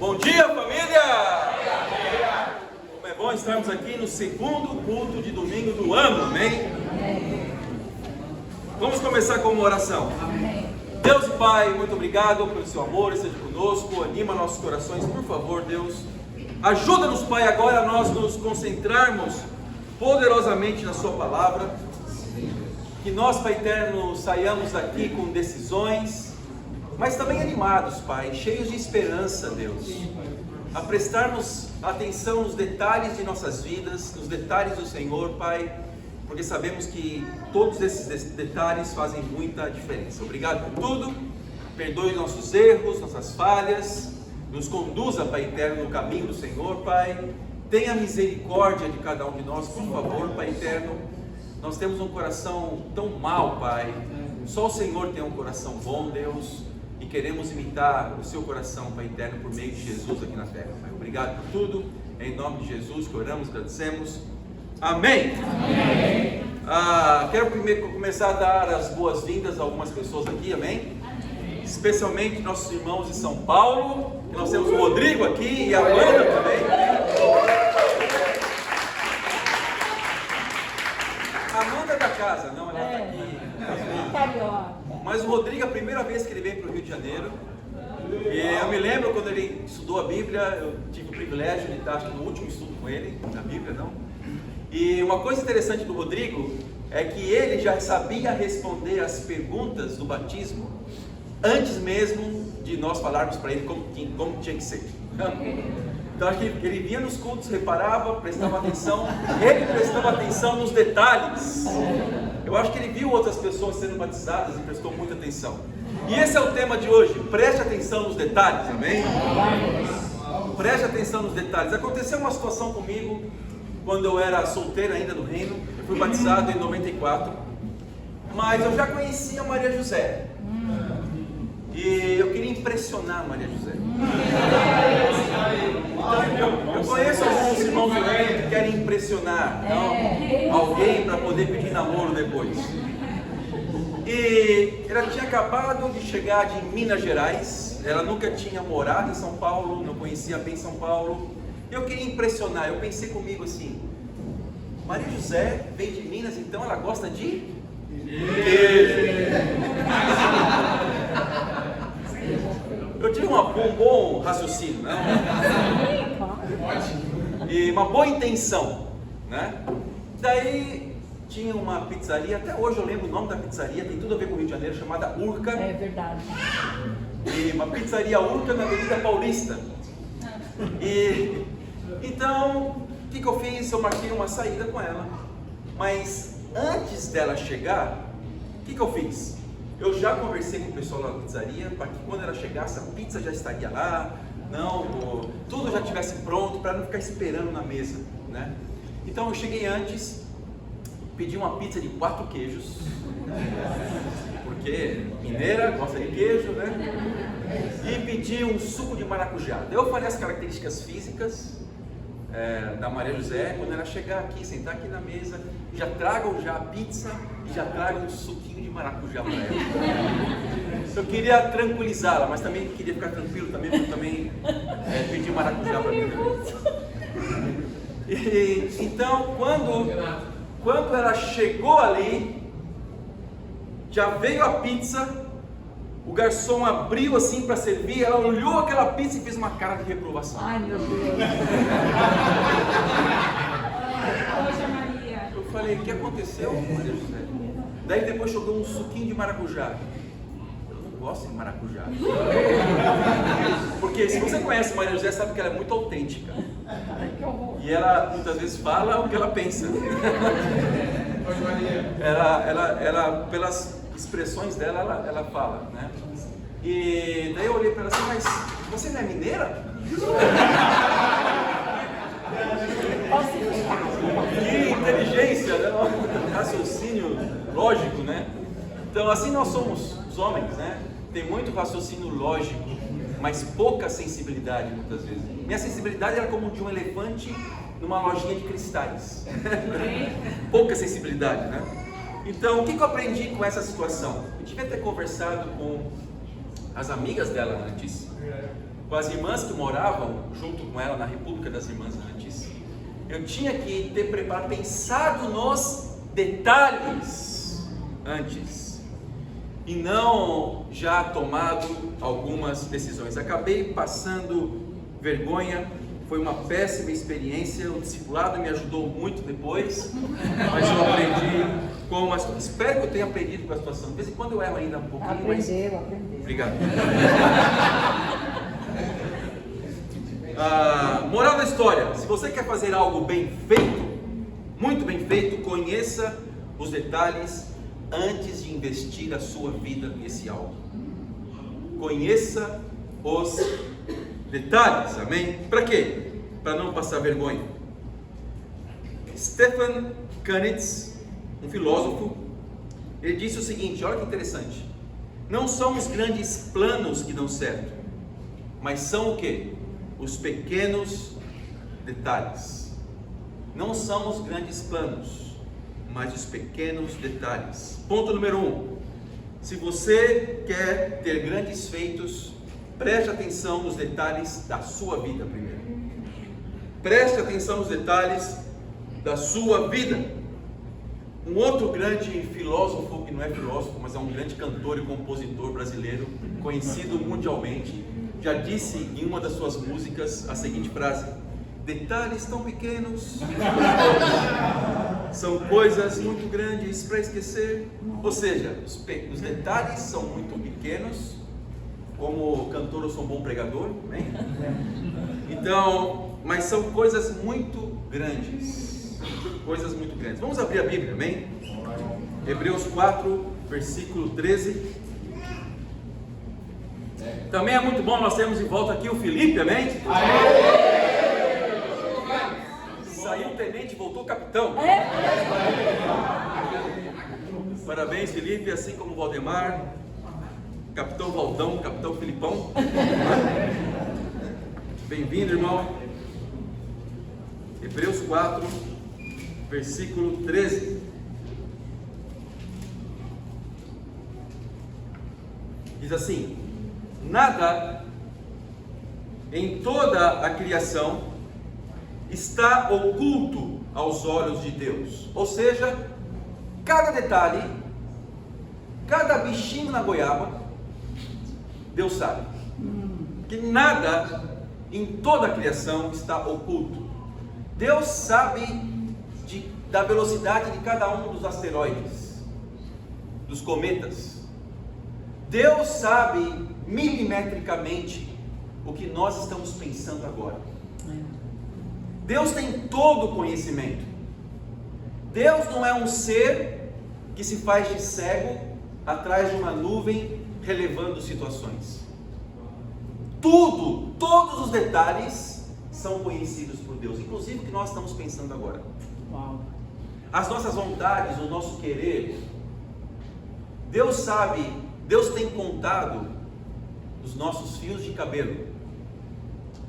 Bom dia, família! Como é bom estarmos aqui no segundo culto de domingo do ano, amém? Vamos começar com uma oração. Deus e Pai, muito obrigado pelo seu amor, esteja conosco, anima nossos corações, por favor, Deus. Ajuda-nos, Pai, agora a nós nos concentrarmos poderosamente na sua palavra. Que nós, Pai eterno, saiamos daqui com decisões, mas também animados, Pai, cheios de esperança, Deus, a prestarmos atenção nos detalhes de nossas vidas, nos detalhes do Senhor, Pai, porque sabemos que todos esses detalhes fazem muita diferença. Obrigado por tudo, perdoe nossos erros, nossas falhas, nos conduza, Pai eterno, no caminho do Senhor, Pai, tenha misericórdia de cada um de nós, por favor, Pai eterno. Nós temos um coração tão mau, Pai, só o Senhor tem um coração bom, Deus, e queremos imitar o seu coração, Pai eterno, por meio de Jesus aqui na terra, Pai. Obrigado por tudo, em nome de Jesus que oramos, agradecemos, amém. Amém. Quero primeiro começar a dar as boas-vindas a algumas pessoas aqui, amém? Especialmente nossos irmãos de São Paulo, que nós temos o Rodrigo aqui e a Amanda também. A Amanda é da casa, não, ela está aqui. Mas o Rodrigo, a primeira vez que ele veio para o Rio de Janeiro, e eu me lembro quando ele estudou a Bíblia, eu tive o privilégio de estar no último estudo com ele, na Bíblia, não? E uma coisa interessante do Rodrigo é que ele já sabia responder as perguntas do batismo antes mesmo de nós falarmos para ele como tinha que ser. Então acho que ele vinha nos cultos, reparava, prestava atenção, ele prestava atenção nos detalhes. Eu acho que ele viu outras pessoas sendo batizadas e prestou muita atenção. E esse é o tema de hoje, preste atenção nos detalhes, amém? Preste atenção nos detalhes. Aconteceu uma situação comigo quando eu era solteiro ainda no reino. Eu fui batizado em 94, mas eu já conhecia Maria José. E eu queria impressionar Maria José. Então, eu conheço alguns irmãos do reino que querem impressionar alguém para poder pedir namoro depois. E ela tinha acabado de chegar de Minas Gerais, ela nunca tinha morado em São Paulo, não conhecia bem São Paulo. Eu queria impressionar, eu pensei comigo assim: Maria José vem de Minas, então ela gosta de queijo. Eu tive um bom raciocínio, né? E uma boa intenção, né? Daí tinha uma pizzaria, até hoje eu lembro o nome da pizzaria, tem tudo a ver com o Rio de Janeiro, chamada Urca. É verdade. E uma pizzaria Urca na Avenida Paulista. E então, o que eu fiz? Eu marquei uma saída com ela. Mas antes dela chegar, o que eu fiz? Eu já conversei com o pessoal lá da pizzaria para que quando ela chegasse a pizza já estaria lá, tudo já estivesse pronto para não ficar esperando na mesa, né? Então eu cheguei antes, pedi uma pizza de 4 queijos, porque mineira gosta de queijo, né? E pedi um suco de maracujá. Daí eu falei as características físicas da Maria José. Quando ela chegar aqui, sentar aqui na mesa, já tragam já a pizza e já tragam um suquinho de maracujá para ela. Eu queria tranquilizá-la, mas também queria ficar tranquilo também, porque também pedi maracujá para mim. Então, quando ela chegou ali, já veio a pizza. O garçom abriu assim para servir, ela olhou aquela pizza e fez uma cara de reprovação. Ai, meu Deus. Poxa, Maria. Eu falei: o que aconteceu, Maria José? Daí depois jogou um suquinho de maracujá. Eu não gosto de maracujá. Porque se você conhece Maria José, sabe que ela é muito autêntica. E ela muitas vezes fala o que ela pensa. Ela pelas expressões dela, ela fala, né? E daí eu olhei para ela assim: mas você não é mineira? Que inteligência, né? Raciocínio lógico, né? Então assim nós somos os homens, né? Tem muito raciocínio lógico, mas pouca sensibilidade muitas vezes. Minha sensibilidade era como de um elefante numa lojinha de cristais. Pouca sensibilidade, né? Então, o que eu aprendi com essa situação? Eu devia ter conversado com as amigas dela antes. com as irmãs que moravam junto com ela na República das Irmãs antes, eu tinha que ter preparado, pensado nos detalhes antes, e não já tomado algumas decisões. Acabei passando vergonha, foi uma péssima experiência. O discipulado me ajudou muito depois, mas eu aprendi com a situação. Espero que eu tenha aprendido com a situação. De vez em quando eu erro ainda um pouquinho. Aprendeu. Obrigado. Moral da história: se você quer fazer algo bem feito, muito bem feito, conheça os detalhes antes de investir a sua vida nesse algo. Conheça os detalhes, amém? Para quê? Para não passar vergonha. Stefan Kanitz, um filósofo, ele disse o seguinte, olha que interessante: não são os grandes planos que dão certo, mas são o quê? Os pequenos detalhes. Não são os grandes planos, mas os pequenos detalhes. Ponto número 1. Se você quer ter grandes feitos, preste atenção nos detalhes da sua vida primeiro. Preste atenção nos detalhes da sua vida. Um outro grande filósofo, que não é filósofo, mas é um grande cantor e compositor brasileiro, conhecido mundialmente, já disse em uma das suas músicas a seguinte frase: detalhes tão pequenos são coisas muito grandes para esquecer. Ou seja, os detalhes são muito pequenos. Como cantor eu sou um bom pregador, né? Então, mas são coisas muito grandes. Coisas muito grandes. Vamos abrir a Bíblia, amém? Hebreus 4, versículo 13. Também é muito bom nós termos em volta aqui o Felipe, amém? Saiu o tenente, voltou o capitão. Parabéns, Felipe, assim como o Valdemar, Capitão Valdão, Capitão Filipão. Bem-vindo, irmão. Hebreus 4, versículo 13. Diz assim: nada em toda a criação está oculto aos olhos de Deus. Ou seja, cada detalhe, cada bichinho na goiaba, Deus sabe. Que nada em toda a criação está oculto. Deus sabe da velocidade de cada um dos asteroides, dos cometas. Deus sabe milimetricamente o que nós estamos pensando agora. Deus tem todo o conhecimento. Deus não é um ser que se faz de cego atrás de uma nuvem relevando situações. Todos os detalhes são conhecidos por Deus, inclusive o que nós estamos pensando agora. As nossas vontades, o nosso querer. Deus sabe, Deus tem contado os nossos fios de cabelo.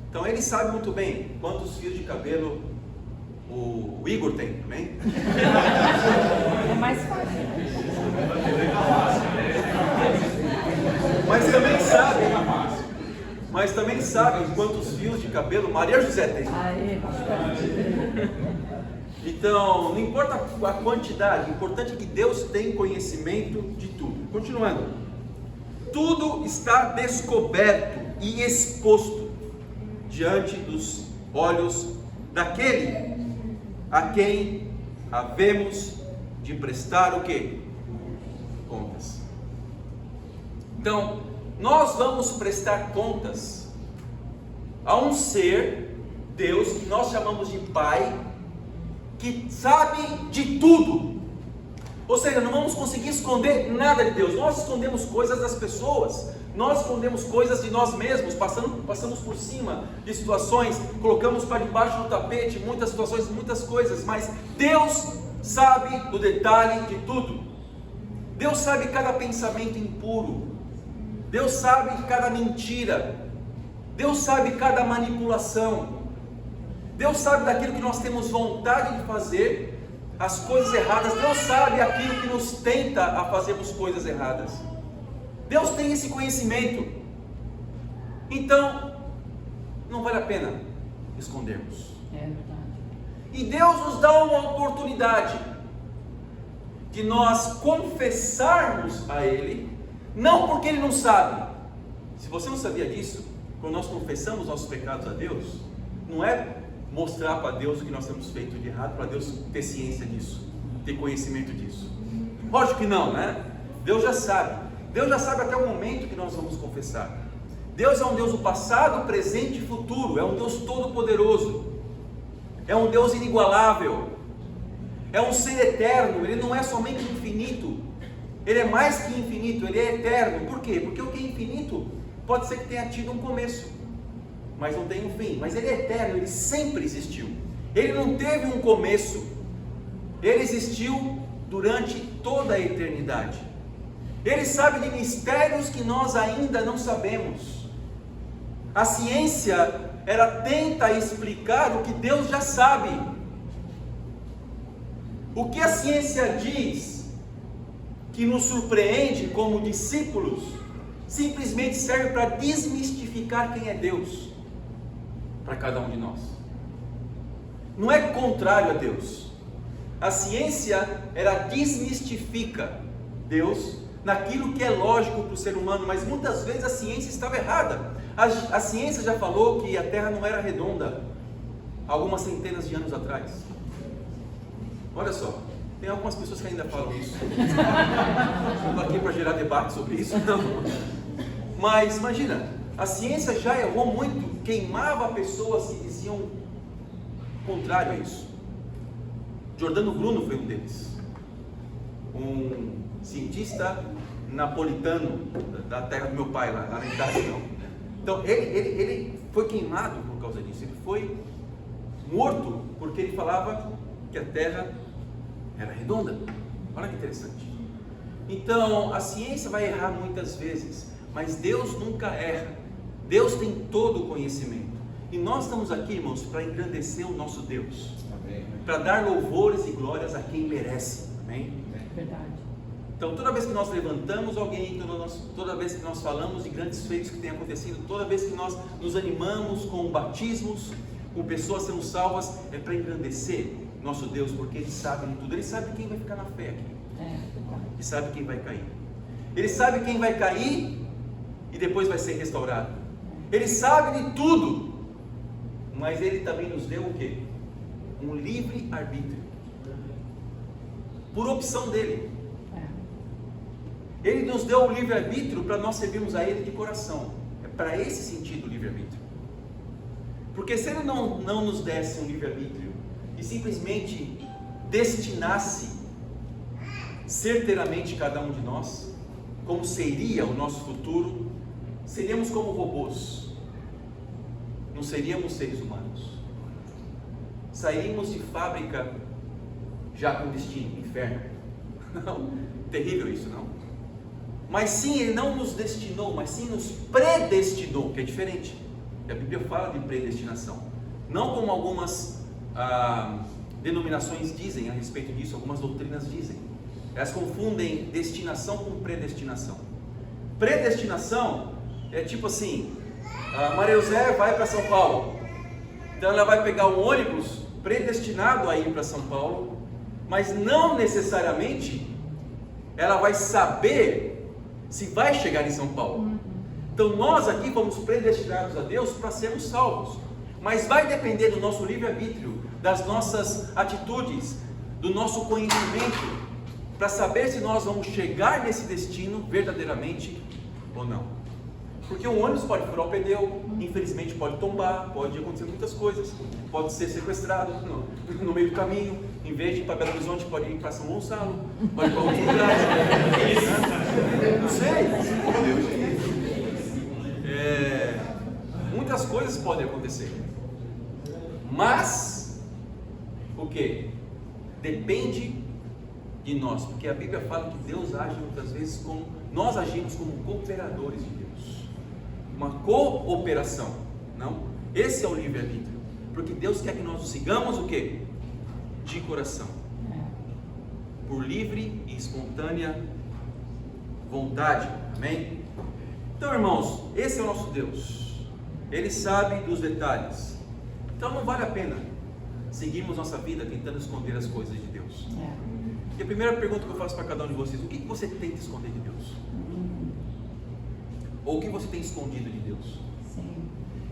Então Ele sabe muito bem quantos fios de cabelo o Igor tem, amém? É mais fácil. Mas também sabe quantos fios de cabelo Maria José tem. Então, não importa a quantidade, o importante é que Deus tem conhecimento de tudo. Continuando. Tudo está descoberto e exposto diante dos olhos daquele a quem havemos de prestar o quê? Contas. Então, nós vamos prestar contas a um ser, Deus, que nós chamamos de Pai, que sabe de tudo. Ou seja, não vamos conseguir esconder nada de Deus. Nós escondemos coisas das pessoas, nós escondemos coisas de nós mesmos, passamos por cima de situações, colocamos para debaixo do tapete muitas situações, muitas coisas, mas Deus sabe do detalhe de tudo. Deus sabe cada pensamento impuro, Deus sabe cada mentira, Deus sabe cada manipulação, Deus sabe daquilo que nós temos vontade de fazer, as coisas erradas. Deus sabe aquilo que nos tenta a fazermos coisas erradas. Deus tem esse conhecimento. Então, não vale a pena escondermos. É verdade. E Deus nos dá uma oportunidade de nós confessarmos a Ele, não porque Ele não sabe. Se você não sabia disso, quando nós confessamos nossos pecados a Deus, não é mostrar para Deus o que nós temos feito de errado, para Deus ter ciência disso, ter conhecimento disso. Lógico que não, né? Deus já sabe. Deus já sabe até o momento que nós vamos confessar. Deus é um Deus do passado, presente e futuro. É um Deus todo-poderoso. É um Deus inigualável. É um ser eterno. Ele não é somente infinito. Ele é mais que infinito. Ele é eterno. Por quê? Porque o que é infinito pode ser que tenha tido um começo, mas não tem um fim. Mas Ele é eterno. Ele sempre existiu. Ele não teve um começo. Ele existiu durante toda a eternidade. Ele sabe de mistérios que nós ainda não sabemos. A ciência, ela tenta explicar o que Deus já sabe. O que a ciência diz que nos surpreende como discípulos, simplesmente serve para desmistificar quem é Deus para cada um de nós. Não é contrário a Deus. A ciência, ela desmistifica Deus naquilo que é lógico para o ser humano, mas muitas vezes a ciência estava errada. A ciência já falou que a Terra não era redonda algumas centenas de anos atrás. Olha só, tem algumas pessoas que ainda falam isso. Não estou aqui para gerar debate sobre isso, não. Mas imagina, a ciência já errou muito, queimava pessoas que diziam o contrário a isso. Giordano Bruno foi um deles, um cientista napolitano da terra do meu pai, lá na Itália. Então ele foi queimado por causa disso. Ele foi morto porque ele falava que a terra era redonda. Olha que interessante. Então a ciência vai errar muitas vezes, mas Deus nunca erra. Deus tem todo o conhecimento. E nós estamos aqui, irmãos, para engrandecer o nosso Deus, para dar louvores e glórias a quem merece. Amém? Verdade. Então, toda vez que nós levantamos alguém, toda vez que nós falamos de grandes feitos que têm acontecido, toda vez que nós nos animamos com batismos, com pessoas sendo salvas, é para engrandecer nosso Deus, porque Ele sabe de tudo. Ele sabe quem vai ficar na fé aqui. Ele sabe quem vai cair. Ele sabe quem vai cair e depois vai ser restaurado. Ele sabe de tudo, mas Ele também nos deu o quê? Um livre arbítrio, por opção dele. Ele nos deu o livre-arbítrio para nós servirmos a Ele de coração. É para esse sentido o livre-arbítrio. Porque se Ele não nos desse um livre-arbítrio e simplesmente destinasse certeiramente cada um de nós, como seria o nosso futuro, seríamos como robôs. Não seríamos seres humanos. Sairíamos de fábrica já com destino, inferno. Não, terrível isso, não? Mas sim, Ele não nos destinou, mas sim nos predestinou, que é diferente. E a Bíblia fala de predestinação. Não como algumas denominações dizem a respeito disso, algumas doutrinas dizem. Elas confundem destinação com predestinação. Predestinação é tipo assim, a Maria José vai para São Paulo. Então ela vai pegar um ônibus predestinado a ir para São Paulo, mas não necessariamente ela vai saber se vai chegar em São Paulo. Então nós aqui fomos predestinados a Deus para sermos salvos, mas vai depender do nosso livre-arbítrio, das nossas atitudes, do nosso conhecimento, para saber se nós vamos chegar nesse destino verdadeiramente ou não. Porque um ônibus pode furar o pneu, infelizmente pode tombar, pode acontecer muitas coisas, pode ser sequestrado no meio do caminho, em vez de ir para Belo Horizonte, pode ir para São Gonçalo, pode ir para outros lugares. Não sei. Muitas coisas podem acontecer. Mas, o que? Depende de nós, porque a Bíblia fala que Deus age muitas vezes como, nós agimos como cooperadores de Deus. Uma cooperação, não? Esse é o livre-arbítrio, porque Deus quer que nós o sigamos o quê? De coração, por livre e espontânea vontade, amém? Então, irmãos, esse é o nosso Deus. Ele sabe dos detalhes. Então não vale a pena seguirmos nossa vida tentando esconder as coisas de Deus. E a primeira pergunta que eu faço para cada um de vocês: o que você tenta esconder de Deus? Ou o que você tem escondido de Deus? Sim.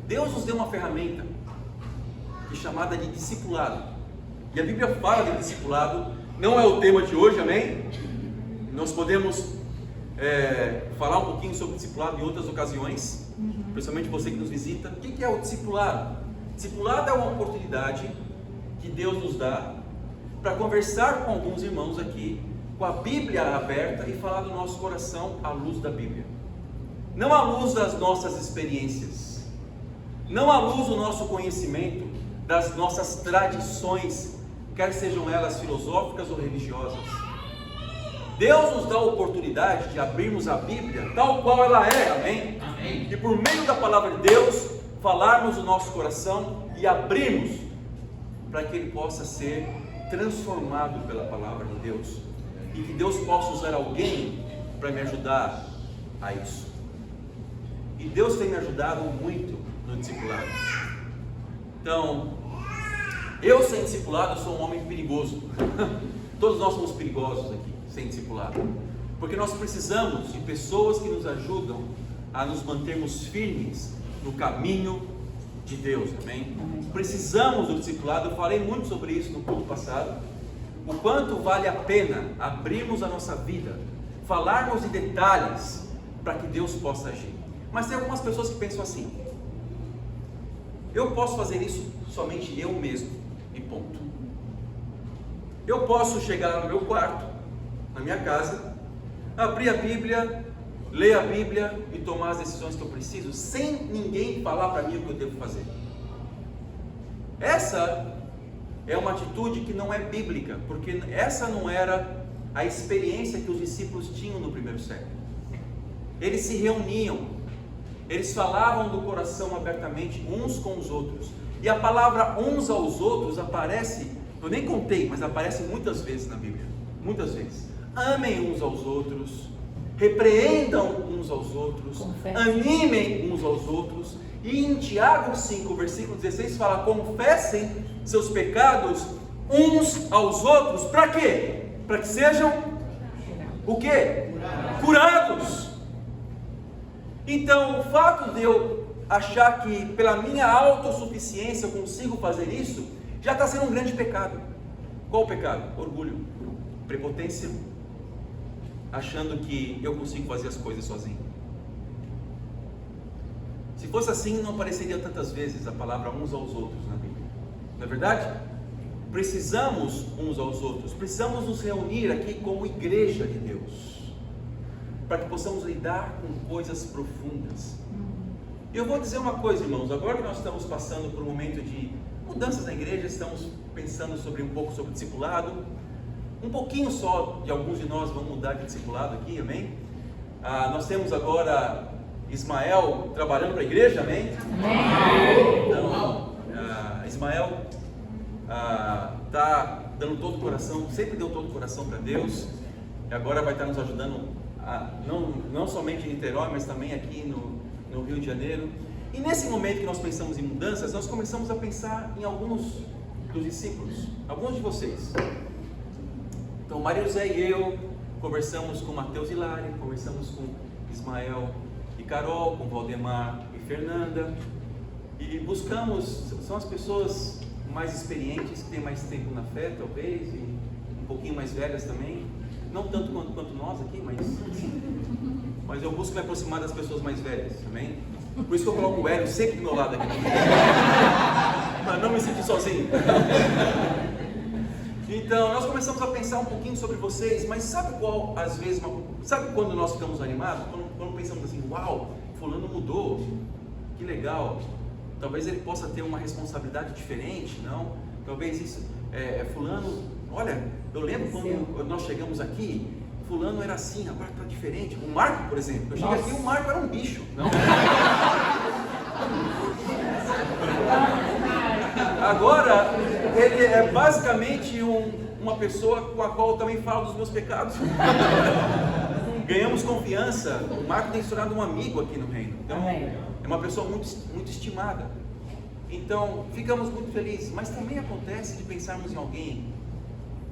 Deus nos deu uma ferramenta chamada de discipulado. E a Bíblia fala de discipulado. Não é o tema de hoje, amém? Nós podemos falar um pouquinho sobre discipulado em outras ocasiões, principalmente você que nos visita. O que é o discipulado? Discipulado é uma oportunidade que Deus nos dá para conversar com alguns irmãos aqui, com a Bíblia aberta, e falar do nosso coração à luz da Bíblia. Não à luz das nossas experiências, não à luz do nosso conhecimento, das nossas tradições, quer sejam elas filosóficas ou religiosas. Deus nos dá a oportunidade de abrirmos a Bíblia tal qual ela é, amém? Amém. E por meio da palavra de Deus, falarmos o nosso coração e abrirmos para que ele possa ser transformado pela palavra de Deus, e que Deus possa usar alguém para me ajudar a isso. E Deus tem me ajudado muito no discipulado. Então, eu sem discipulado sou um homem perigoso. Todos nós somos perigosos aqui, sem discipulado, porque nós precisamos de pessoas que nos ajudam a nos mantermos firmes no caminho de Deus, amém? Precisamos do discipulado. Eu falei muito sobre isso no culto passado, o quanto vale a pena abrirmos a nossa vida, falarmos em detalhes para que Deus possa agir. Mas tem algumas pessoas que pensam assim: eu posso fazer isso somente eu mesmo, e ponto. Eu posso chegar no meu quarto, na minha casa, abrir a Bíblia, ler a Bíblia e tomar as decisões que eu preciso, sem ninguém falar para mim o que eu devo fazer. Essa é uma atitude que não é bíblica, porque essa não era a experiência que os discípulos tinham no primeiro século. Eles se reuniam, eles falavam do coração abertamente uns com os outros, e a palavra uns aos outros aparece, eu nem contei, mas aparece muitas vezes na Bíblia, muitas vezes. Amem uns aos outros, repreendam uns aos outros, animem uns aos outros. E em Tiago 5, versículo 16 fala: confessem seus pecados uns aos outros. Para quê? Para que sejam o quê? Curados. Então, o fato de eu achar que pela minha autossuficiência eu consigo fazer isso, já está sendo um grande pecado. Qual o pecado? Orgulho, prepotência, achando que eu consigo fazer as coisas sozinho. Se fosse assim, não apareceria tantas vezes a palavra uns aos outros na Bíblia, não é verdade? Precisamos uns aos outros, precisamos nos reunir aqui como igreja de Deus, para que possamos lidar com coisas profundas. E eu vou dizer uma coisa, irmãos, agora que nós estamos passando por um momento de mudanças na igreja, estamos pensando um pouco sobre discipulado, um pouquinho só de alguns de nós vão mudar de discipulado aqui, amém? Nós temos agora Ismael trabalhando para a igreja, amém? Amém. Então, Ismael está dando todo o coração, sempre deu todo o coração para Deus, e agora vai estar nos ajudando, não somente em Niterói, mas também aqui no Rio de Janeiro. E nesse momento que nós pensamos em mudanças, nós começamos a pensar em alguns dos discípulos, alguns de vocês. Então, Maria José e eu conversamos com Mateus e Lari, conversamos com Ismael e Carol, com Valdemar e Fernanda, e buscamos, são as pessoas mais experientes, que têm mais tempo na fé, talvez, e um pouquinho mais velhas também, não tanto quanto nós aqui, mas eu busco me aproximar das pessoas mais velhas, amém? Por isso que eu coloco o Hélio sempre do meu lado aqui, para não me sentir sozinho. Então, nós começamos a pensar um pouquinho sobre vocês, mas sabe qual, às vezes, sabe quando nós ficamos animados? Quando pensamos assim: uau, fulano mudou, que legal, talvez ele possa ter uma responsabilidade diferente, não? Talvez isso, fulano, olha, eu lembro quando nós chegamos aqui, fulano era assim, agora está diferente. O Marco, por exemplo, eu cheguei aqui e o Marco era um bicho, não? Agora, ele é basicamente uma pessoa com a qual eu também falo dos meus pecados. ganhamos confiança. O Marco tem se tornado um amigo aqui no reino. Então, Amém. é uma pessoa muito estimada. Então, ficamos muito felizes. Mas também acontece de pensarmos em alguém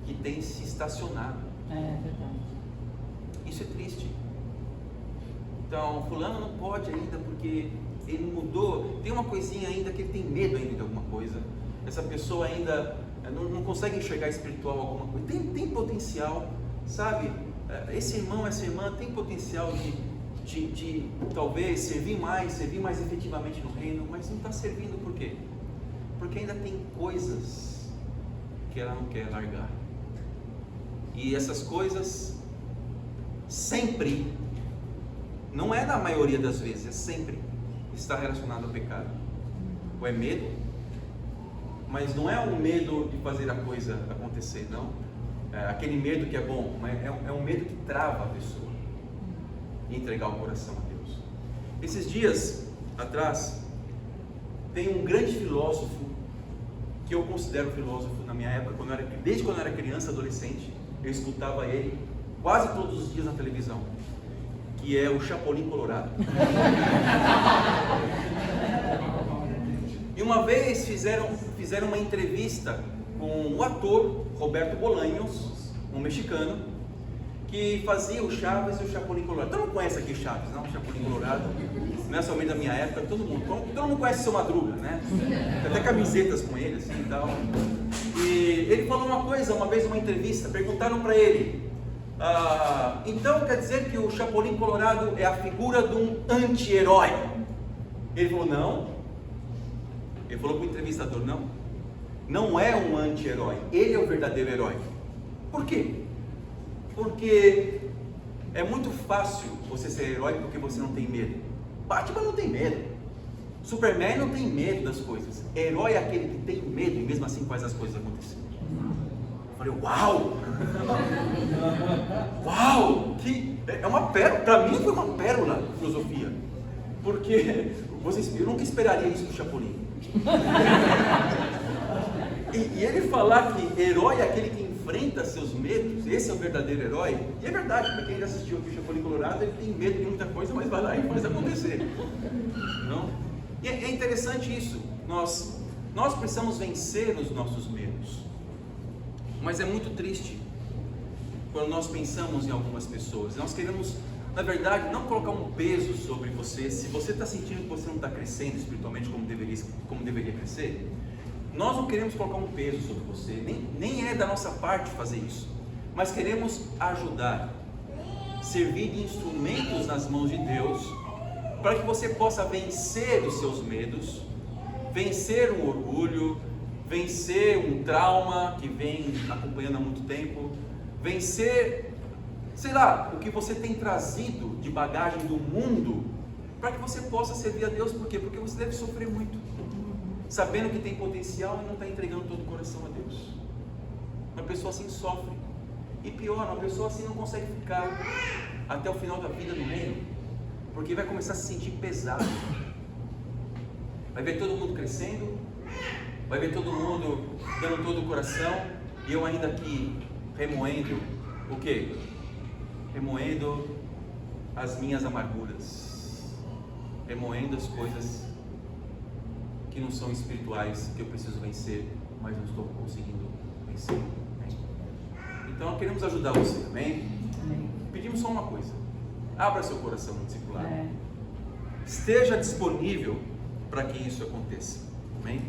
que tem se estacionado. É verdade. Isso é triste. Então, fulano não pode ainda porque ele mudou. Tem uma coisinha ainda que ele tem medo ainda de alguma coisa. Essa pessoa ainda não consegue enxergar espiritual alguma coisa. Tem potencial, sabe? Esse irmão, essa irmã tem potencial de talvez servir mais efetivamente no reino, mas não está servindo por quê? Porque ainda tem coisas que ela não quer largar. E essas coisas sempre, não é na maioria das vezes, é sempre, está relacionado ao pecado. Ou é medo, mas não é um medo de fazer a coisa acontecer, não. É aquele medo que é bom, mas é um medo que trava a pessoa e entregar o coração a Deus. Esses dias atrás, tem um grande filósofo, que eu considero filósofo na minha época, desde quando eu era criança, adolescente, eu escutava ele quase todos os dias na televisão, que é o Chapolin Colorado. E uma vez fizeram uma entrevista com o ator Roberto Bolaños, um mexicano, que fazia o Chaves e o Chapolin Colorado. Todo mundo conhece aqui o Chaves, não? O Chapolin Colorado, não é somente da minha época, todo mundo conhece o Seu Madruga, né? Tem até camisetas com ele, assim e tal. E ele falou uma vez numa entrevista, perguntaram para ele, então quer dizer que o Chapolin Colorado é a figura de um anti-herói? Ele falou, não. Ele falou para o entrevistador, não é um anti-herói, ele é o verdadeiro herói. Por quê? Porque é muito fácil você ser herói porque você não tem medo. Batman não tem medo, Superman não tem medo das coisas. Herói é aquele que tem medo e mesmo assim faz as coisas acontecerem. Eu falei, uau! Uau! É uma pérola, para mim foi uma pérola de filosofia. Porque eu nunca esperaria isso do Chapolin. E ele falar que herói é aquele que enfrenta seus medos, esse é o verdadeiro herói. E é verdade, para quem já assistiu aqui o Chapolin Colorado, ele tem medo de muita coisa, mas vai lá e faz acontecer. Não? E é interessante isso. Nós precisamos vencer os nossos medos. Mas é muito triste quando nós pensamos em algumas pessoas. Nós queremos, na verdade, não colocar um peso sobre você. Se você está sentindo que você não está crescendo espiritualmente como deveria crescer, nós não queremos colocar um peso sobre você, nem é da nossa parte fazer isso, mas queremos ajudar, servir de instrumentos nas mãos de Deus, para que você possa vencer os seus medos, vencer um orgulho, vencer um trauma que vem acompanhando há muito tempo, vencer, sei lá, o que você tem trazido de bagagem do mundo, para que você possa servir a Deus. Por quê? Porque você deve sofrer muito, sabendo que tem potencial e não está entregando todo o coração a Deus. Uma pessoa assim sofre, e pior, uma pessoa assim não consegue ficar até o final da vida no reino, porque vai começar a se sentir pesado, vai ver todo mundo crescendo, vai ver todo mundo dando todo o coração, e eu ainda aqui remoendo o quê? Remoendo as minhas amarguras, remoendo as coisas que não são espirituais, que eu preciso vencer, mas não estou conseguindo vencer. Amém? Então queremos ajudar você, amém? Amém. Pedimos só uma coisa: abra seu coração no discipulado, esteja disponível para que isso aconteça, amém?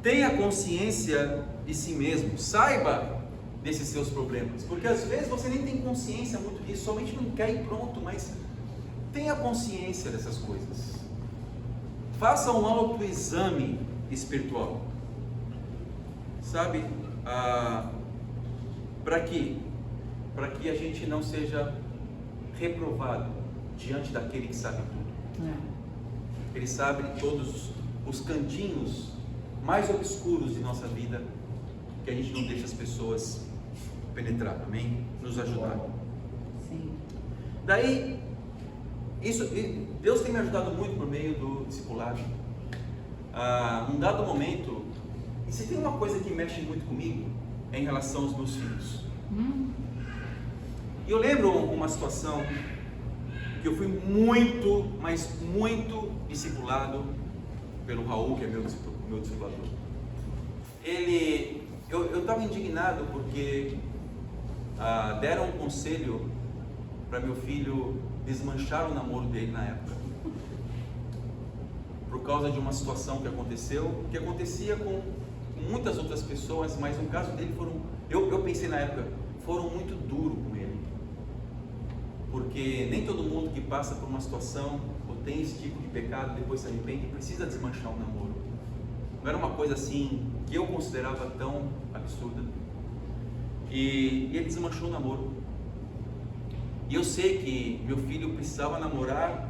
Tenha consciência de si mesmo, saiba desses seus problemas, porque às vezes você nem tem consciência muito disso, somente não quer ir pronto, mas tenha consciência dessas coisas. Faça um autoexame espiritual, sabe, para que a gente não seja reprovado diante daquele que sabe tudo. Ele sabe todos os cantinhos mais obscuros de nossa vida, que a gente não deixa as pessoas penetrar, amém? Nos ajudar. Sim. Daí, Deus tem me ajudado muito por meio do discipulado. Num dado momento, e se tem uma coisa que mexe muito comigo, é em relação aos meus filhos. E eu lembro uma situação que eu fui muito, mas muito discipulado pelo Raul, que é meu discipulador. Eu estava indignado porque deram um conselho para meu filho desmanchar o namoro dele na época, por causa de uma situação que aconteceu, que acontecia com muitas outras pessoas, mas no caso dele eu pensei na época, foram muito duros com ele, porque nem todo mundo que passa por uma situação ou tem esse tipo de pecado depois se arrepende precisa desmanchar o namoro. Não era uma coisa assim que eu considerava tão absurda. E ele desmanchou o namoro. E eu sei que meu filho precisava namorar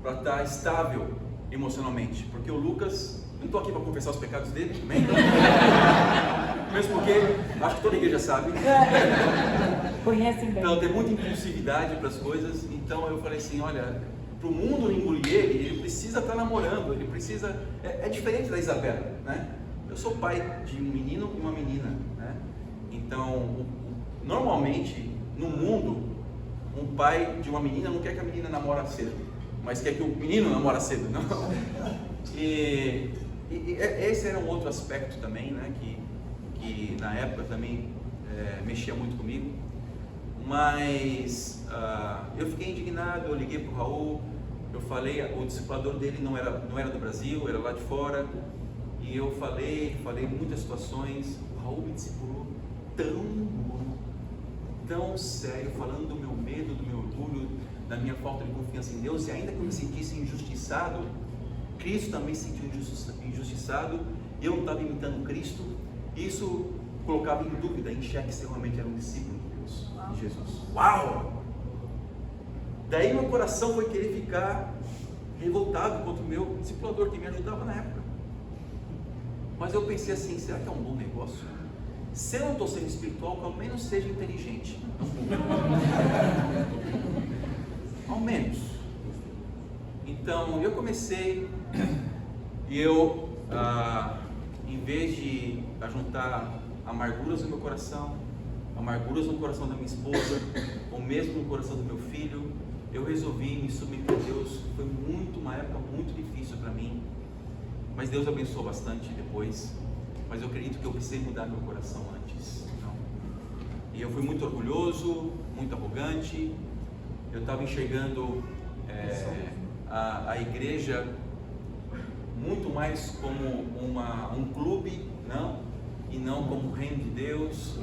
para estar estável emocionalmente, porque o Lucas, não estou aqui para confessar os pecados dele também, mesmo porque acho que toda a igreja sabe. Conhecem bem. Então tem muita impulsividade para as coisas. Então eu falei assim, olha, para o mundo engolir ele precisa estar namorando, ele precisa. É diferente da Isabela, né? Eu sou pai de um menino e uma menina, né? Então, normalmente no mundo, um pai de uma menina não quer que a menina namore cedo, mas quer que o menino namore cedo, não? E esse era um outro aspecto também, né? Que na época também mexia muito comigo. Mas eu fiquei indignado, eu liguei para o Raul, eu falei, o discipulador dele não era do Brasil, era lá de fora, e eu falei muitas situações. O Raul me discipulou tão sério, falando do meu medo, do meu orgulho, da minha falta de confiança em Deus, e ainda que eu me sentisse injustiçado, Cristo também se sentiu injustiçado, eu não estava imitando Cristo, isso colocava em dúvida, em xeque, se eu realmente era um discípulo de Jesus. Uau! Daí meu coração foi querer ficar revoltado contra o meu discipulador que me ajudava na época. Mas eu pensei assim, será que é um bom negócio? Se eu não estou sendo espiritual, pelo menos seja inteligente. Ao menos. Então eu comecei e eu, em vez de ajuntar amarguras no meu coração, amarguras no coração da minha esposa, ou mesmo no coração do meu filho, eu resolvi me submeter a Deus. Foi uma época muito difícil para mim, mas Deus abençoou bastante depois. Mas eu acredito que eu precisei mudar meu coração antes. Não? E eu fui muito orgulhoso, muito arrogante. Eu estava enxergando a igreja muito mais como um clube, não? E não como o reino de Deus.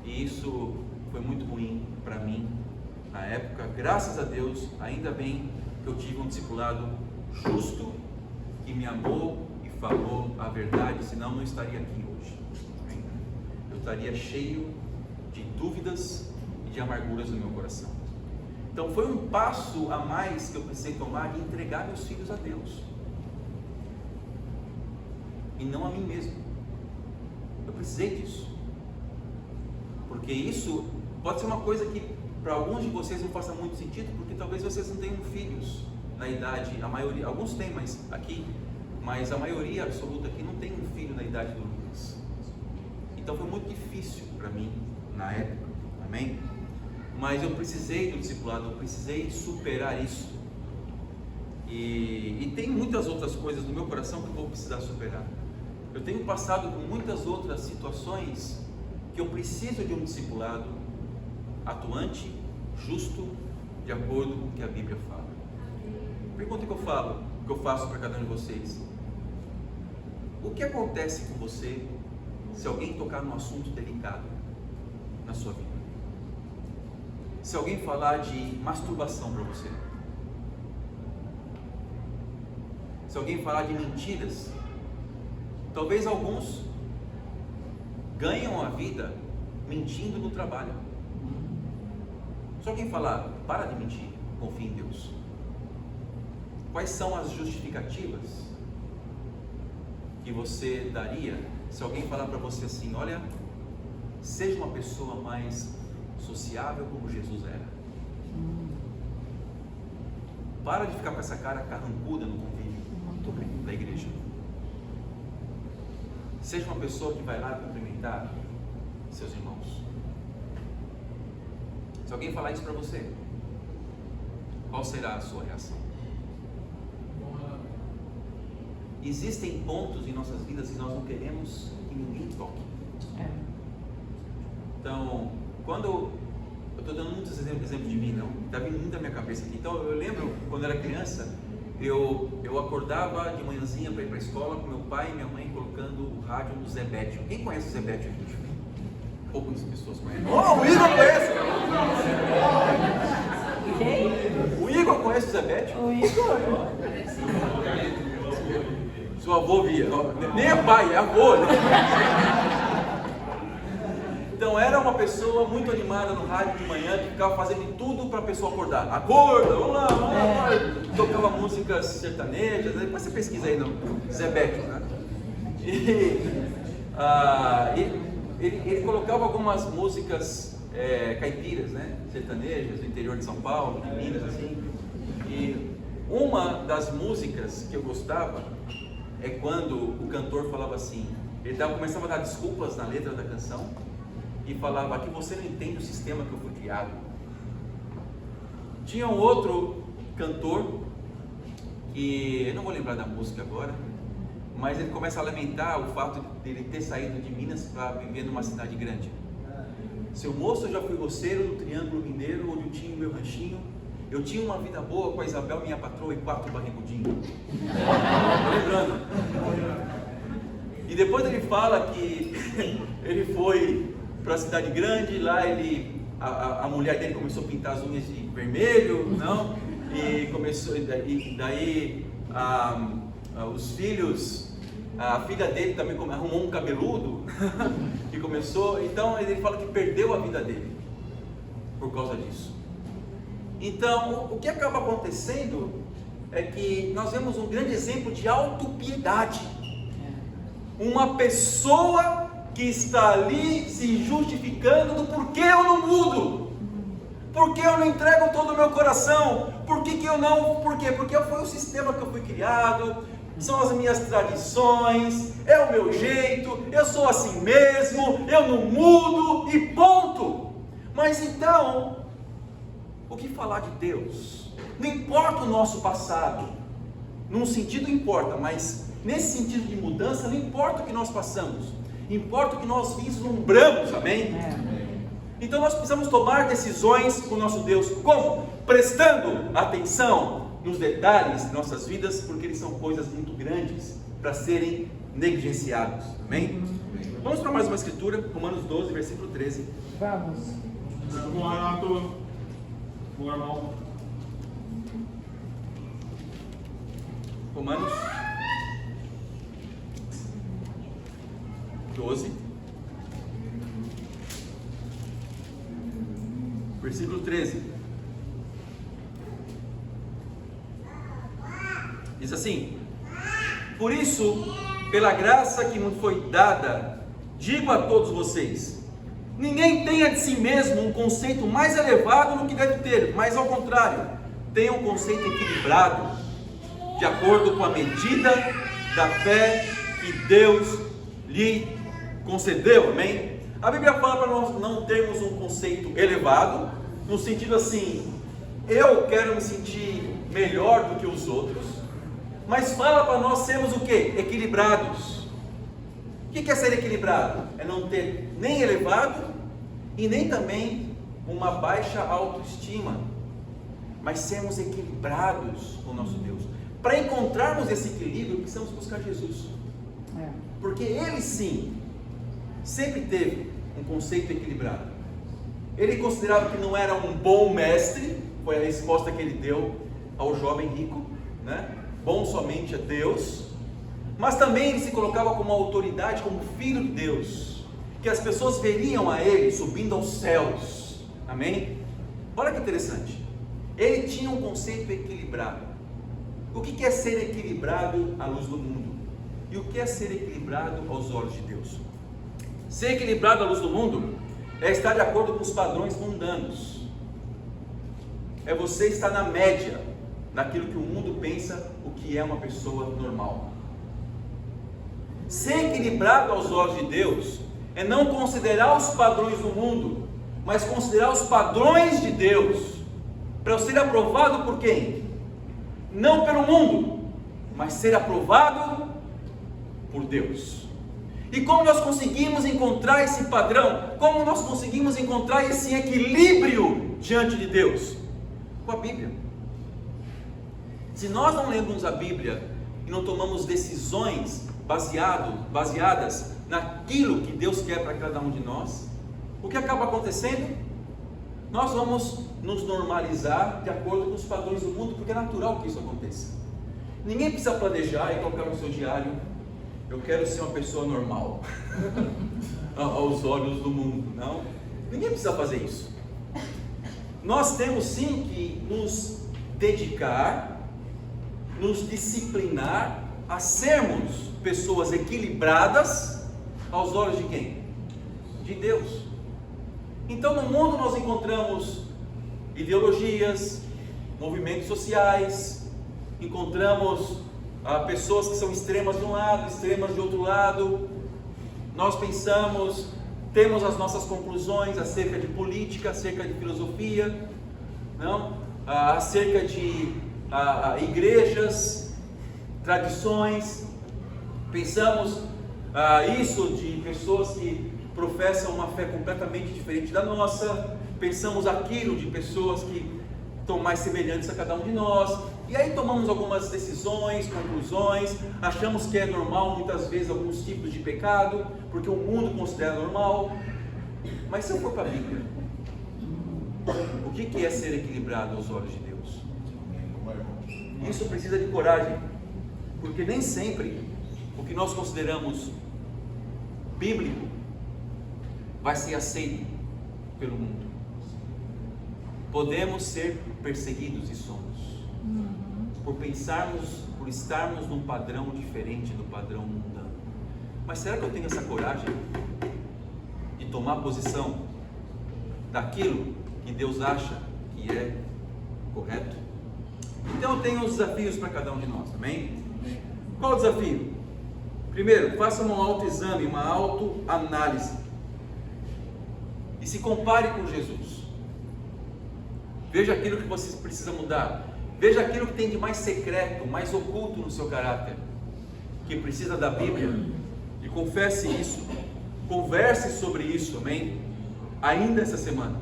E isso foi muito ruim para mim na época. Graças a Deus, ainda bem que eu tive um discipulado justo, que me amou e falou a verdade, senão não estaria aqui hoje. Eu estaria cheio de dúvidas e de amarguras no meu coração. Então foi um passo a mais que eu precisei tomar de entregar meus filhos a Deus e não a mim mesmo. Eu precisei disso, porque isso pode ser uma coisa que para alguns de vocês não faça muito sentido, porque talvez vocês não tenham filhos na idade, a maioria, alguns têm, mas a maioria absoluta aqui não tem um filho na idade do Lucas. Então foi muito difícil para mim na época, amém? Mas eu precisei do discipulado, eu precisei superar isso. E tem muitas outras coisas no meu coração que eu vou precisar superar. Eu tenho passado por muitas outras situações que eu preciso de um discipulado atuante, justo, de acordo com o que a Bíblia fala. Pergunta que eu faço para cada um de vocês: o que acontece com você se alguém tocar num assunto delicado na sua vida? Se alguém falar de masturbação para você, se alguém falar de mentiras, talvez alguns ganham a vida mentindo no trabalho. Se alguém falar, para de mentir, confie em Deus. Quais são as justificativas que você daria se alguém falar para você assim: olha, seja uma pessoa mais sociável como Jesus era. Para de ficar com essa cara carrancuda no convívio da igreja. Seja uma pessoa que vai lá cumprimentar seus irmãos. Se alguém falar isso para você, qual será a sua reação? Existem pontos em nossas vidas que nós não queremos que ninguém toque. Então, quando eu estou dando muitos exemplos de mim, não? Está vindo muito na minha cabeça aqui. Então, eu lembro quando eu era criança, eu acordava de manhãzinha para ir para a escola com meu pai e minha mãe colocando o rádio do Zé Bétio. Quem conhece o Zé Bétio aqui? Poucas pessoas conhecem. Oh, o Igor conhece! Quem? O Igor conhece o Zé Bétio? O Igor. Seu avô via. Nem é pai, é avô. Né? Então era uma pessoa muito animada no rádio de manhã, que ficava fazendo tudo para a pessoa acordar. Acorda, vamos lá. Tocava músicas sertanejas, depois você pesquisa aí no Zé Bétio, né? Ele colocava algumas músicas caipiras, né? Sertanejas do interior de São Paulo, de Minas, assim. E uma das músicas que eu gostava é quando o cantor falava assim, ele começava a dar desculpas na letra da canção e falava que você não entende o sistema que eu fui criado. Tinha um outro cantor que eu não vou lembrar da música agora, mas ele começa a lamentar o fato de ele ter saído de Minas para viver numa cidade grande. Seu moço, eu já fui roceiro do Triângulo Mineiro, onde eu tinha o meu ranchinho. Eu tinha uma vida boa com a Isabel, minha patroa, e 4 barrigudinhos. Lembrando. E depois ele fala que ele foi para a cidade grande, lá a mulher dele começou a pintar as unhas de vermelho, não? E começou, daí os filhos, a filha dele também arrumou um cabeludo e começou, então ele fala que perdeu a vida dele por causa disso. Então, o que acaba acontecendo é que nós vemos um grande exemplo de autopiedade. Uma pessoa que está ali se justificando do porquê eu não mudo, porquê eu não entrego todo o meu coração, por que eu não, por quê? Porque foi o sistema que eu fui criado, são as minhas tradições, é o meu jeito, eu sou assim mesmo, eu não mudo e ponto. Mas então, o que falar de Deus? Não importa o nosso passado, num sentido importa, mas nesse sentido de mudança, não importa o que nós passamos, importa o que nós vislumbramos, amém? Então nós precisamos tomar decisões com o nosso Deus, como? Prestando atenção nos detalhes de nossas vidas, porque eles são coisas muito grandes para serem negligenciados, amém? Vamos para mais uma escritura, Romanos 12, versículo 13. Vamos. Romanos 12, versículo 13. Diz assim: por isso, pela graça que me foi dada, digo a todos vocês, ninguém tenha de si mesmo um conceito mais elevado do que deve ter, mas ao contrário, tenha um conceito equilibrado, de acordo com a medida da fé que Deus lhe concedeu, amém? A Bíblia fala para nós não termos um conceito elevado, no sentido assim, eu quero me sentir melhor do que os outros, mas fala para nós sermos o quê? Equilibrados. O que é ser equilibrado? É não ter nem elevado e nem também uma baixa autoestima, mas sermos equilibrados com o nosso Deus. Para encontrarmos esse equilíbrio, precisamos buscar Jesus, porque Ele sim, sempre teve um conceito equilibrado. Ele considerava que não era um bom mestre, foi a resposta que ele deu ao jovem rico, né? Bom somente a Deus, mas também ele se colocava como autoridade, como filho de Deus, que as pessoas veriam a ele subindo aos céus, amém? Olha que interessante, ele tinha um conceito equilibrado. O que é ser equilibrado à luz do mundo? E o que é ser equilibrado aos olhos de Deus? Ser equilibrado à luz do mundo é estar de acordo com os padrões mundanos, é você estar na média daquilo que o mundo pensa o que é uma pessoa normal. Ser equilibrado aos olhos de Deus é não considerar os padrões do mundo mas considerar os padrões de Deus, para eu ser aprovado por quem? Não pelo mundo, mas ser aprovado por Deus. E como nós conseguimos encontrar esse padrão? Como nós conseguimos encontrar esse equilíbrio diante de Deus? Com a Bíblia. Se nós não lemos a Bíblia e não tomamos decisões baseadas naquilo que Deus quer para cada um de nós, o que acaba acontecendo? Nós vamos nos normalizar de acordo com os padrões do mundo, porque é natural que isso aconteça. Ninguém precisa planejar e colocar no seu diário: eu quero ser uma pessoa normal aos olhos do mundo. Não, ninguém precisa fazer isso. Nós temos sim que nos dedicar, nos disciplinar a sermos pessoas equilibradas aos olhos de quem? De Deus. Então no mundo nós encontramos ideologias, movimentos sociais, encontramos pessoas que são extremas de um lado, extremas de outro lado. Nós pensamos, temos as nossas conclusões acerca de política, acerca de filosofia, não? Acerca de igrejas, tradições. Pensamos isso de pessoas que professam uma fé completamente diferente da nossa. Pensamos aquilo de pessoas que estão mais semelhantes a cada um de nós. E aí tomamos algumas decisões, conclusões, achamos que é normal muitas vezes alguns tipos de pecado, porque o mundo considera normal. Mas se eu for para a Bíblia, o que é ser equilibrado aos olhos de Deus? Isso precisa de coragem, porque nem sempre o que nós consideramos bíblico vai ser aceito pelo mundo. Podemos ser perseguidos, e somos, por estarmos num padrão diferente do padrão mundano. Mas será que eu tenho essa coragem de tomar posição daquilo que Deus acha que é correto? Então eu tenho uns desafios para cada um de nós, amém? Qual o desafio? Primeiro, faça um autoexame, uma autoanálise, e se compare com Jesus. Veja aquilo que você precisa mudar. Veja aquilo que tem de mais secreto, mais oculto no seu caráter, que precisa da Bíblia, e confesse isso, converse sobre isso, amém? Ainda essa semana.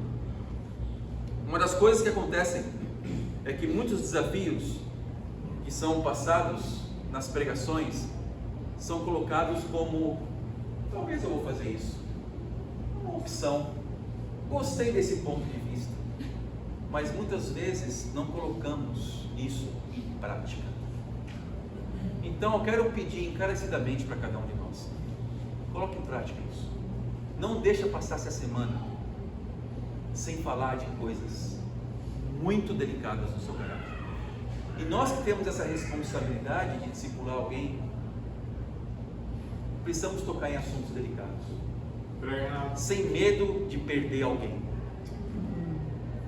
Uma das coisas que acontecem é que muitos desafios que são passados nas pregações são colocados como: talvez eu vou fazer isso, uma opção, gostei desse ponto de vista. Mas muitas vezes não colocamos isso em prática. Então eu quero pedir encarecidamente para cada um de nós: coloque em prática isso. Não deixa passar essa semana sem falar de coisas muito delicadas no seu caráter. E nós que temos essa responsabilidade de discipular alguém, precisamos tocar em assuntos delicados, sem medo de perder alguém.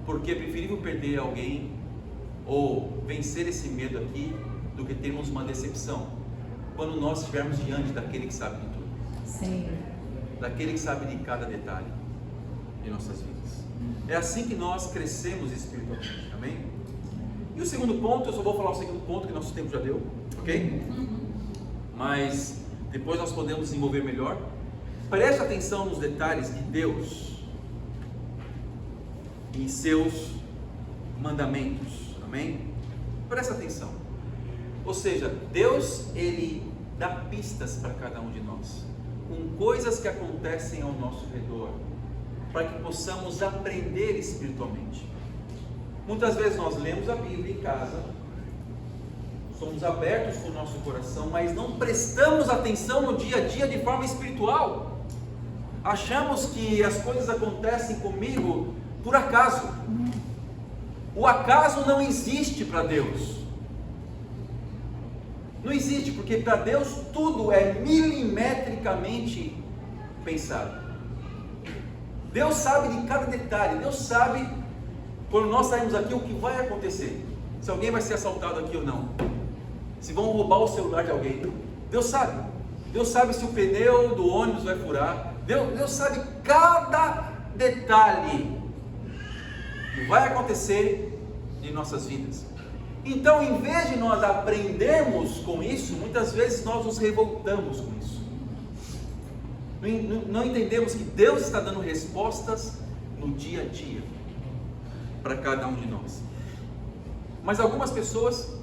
Porque é preferível perder alguém ou vencer esse medo aqui do que termos uma decepção quando nós estivermos diante daquele que sabe de tudo. Sim. Daquele que sabe de cada detalhe de nossas vidas. É assim que nós crescemos espiritualmente, amém? E o segundo ponto, eu só vou falar o segundo ponto que nosso tempo já deu, ok? Mas depois nós podemos desenvolver melhor. Preste atenção nos detalhes de Deus em seus mandamentos, amém? Presta atenção. Ou seja, Deus, Ele dá pistas para cada um de nós, com coisas que acontecem ao nosso redor, para que possamos aprender espiritualmente. Muitas vezes nós lemos a Bíblia em casa, somos abertos com o nosso coração, mas não prestamos atenção no dia a dia de forma espiritual. Achamos que as coisas acontecem comigo por acaso. O acaso não existe para Deus. Não existe, porque para Deus tudo é milimetricamente pensado. Deus sabe de cada detalhe. Deus sabe quando nós saímos aqui o que vai acontecer, se alguém vai ser assaltado aqui ou não, se vão roubar o celular de alguém. Deus sabe. Deus sabe se o pneu do ônibus vai furar. Deus sabe cada detalhe que vai acontecer em nossas vidas. Então, em vez de nós aprendermos com isso, muitas vezes nós nos revoltamos com isso. Não entendemos que Deus está dando respostas no dia a dia para cada um de nós. Mas algumas pessoas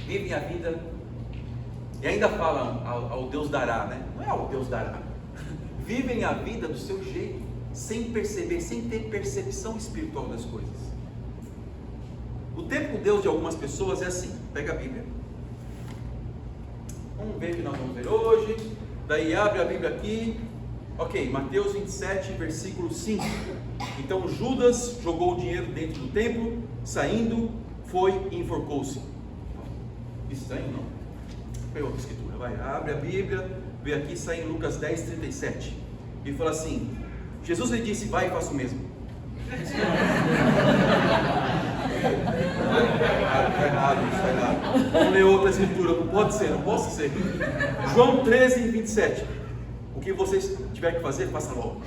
vivem a vida e ainda falam ao Deus dará, né? Não é ao Deus dará. Vivem a vida do seu jeito, sem perceber, sem ter percepção espiritual das coisas. O tempo com Deus de algumas pessoas é assim. Pega a Bíblia. Vamos ver o que nós vamos ver hoje. Daí abre a Bíblia aqui. Ok, Mateus 27, versículo 5. Então Judas jogou o dinheiro dentro do templo, saindo, foi e enforcou-se. Estranho, não? Pega outra escritura, vai, abre a Bíblia, vê aqui, sai em Lucas 10, 37. E fala assim: Jesus lhe disse, vai e faça o mesmo. Está errado, está errado. Vamos ler outra escritura, não pode ser, não posso ser. João 13, 27. O que vocês tiverem que fazer, faça logo.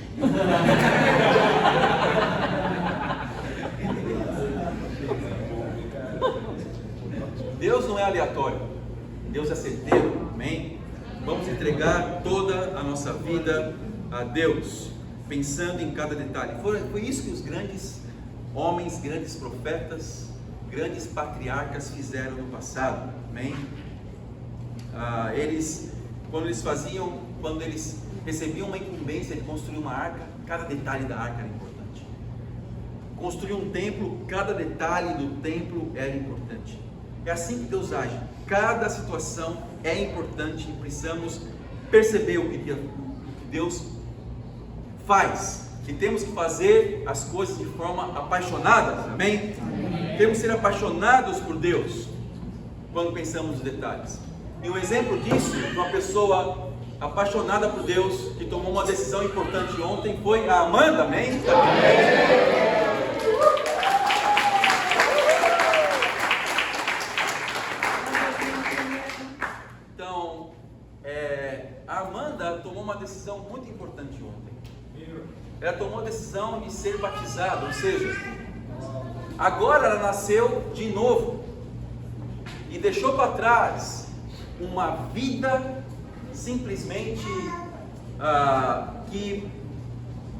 Deus não é aleatório, Deus é certeiro, amém? Vamos entregar toda a nossa vida a Deus, pensando em cada detalhe. Foi isso que os grandes homens, grandes profetas, grandes patriarcas fizeram no passado, amém? Quando eles recebiam uma incumbência de construir uma arca, cada detalhe da arca era importante. Construir um templo, cada detalhe do templo era importante. É assim que Deus age. Cada situação é importante e precisamos perceber o que Deus faz. E temos que fazer as coisas de forma apaixonada, amém? Temos que ser apaixonados por Deus quando pensamos nos detalhes. E um exemplo disso, de uma pessoa apaixonada por Deus, que tomou uma decisão importante ontem, foi a Amanda, amém? Então, a Amanda tomou uma decisão muito importante ontem. Ela tomou a decisão de ser batizada, ou seja, agora ela nasceu de novo e deixou para trás uma vida simplesmente que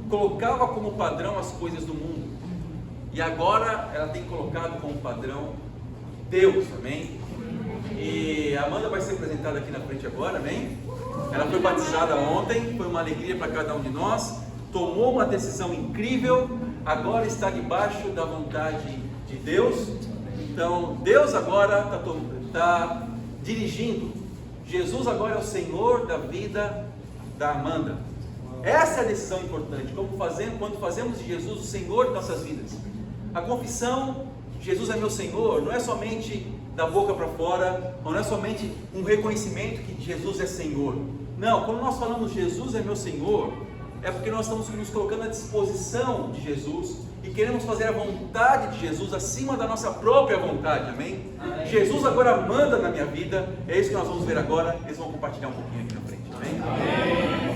colocava como padrão as coisas do mundo, e agora ela tem colocado como padrão Deus, amém? E a Amanda vai ser apresentada aqui na frente agora, amém? Ela foi batizada ontem, foi uma alegria para cada um de nós, tomou uma decisão incrível, agora está debaixo da vontade de Deus. Então Deus agora está dirigindo. Jesus agora é o Senhor da vida da Amanda. Essa é a decisão importante, quando fazemos de Jesus o Senhor de nossas vidas. A confissão, Jesus é meu Senhor, não é somente da boca para fora, não é somente um reconhecimento que Jesus é Senhor. Não, quando nós falamos Jesus é meu Senhor, é porque nós estamos nos colocando à disposição de Jesus e queremos fazer a vontade de Jesus acima da nossa própria vontade, amém? Jesus agora manda na minha vida, é isso que nós vamos ver agora, eles vão compartilhar um pouquinho aqui na frente, amém?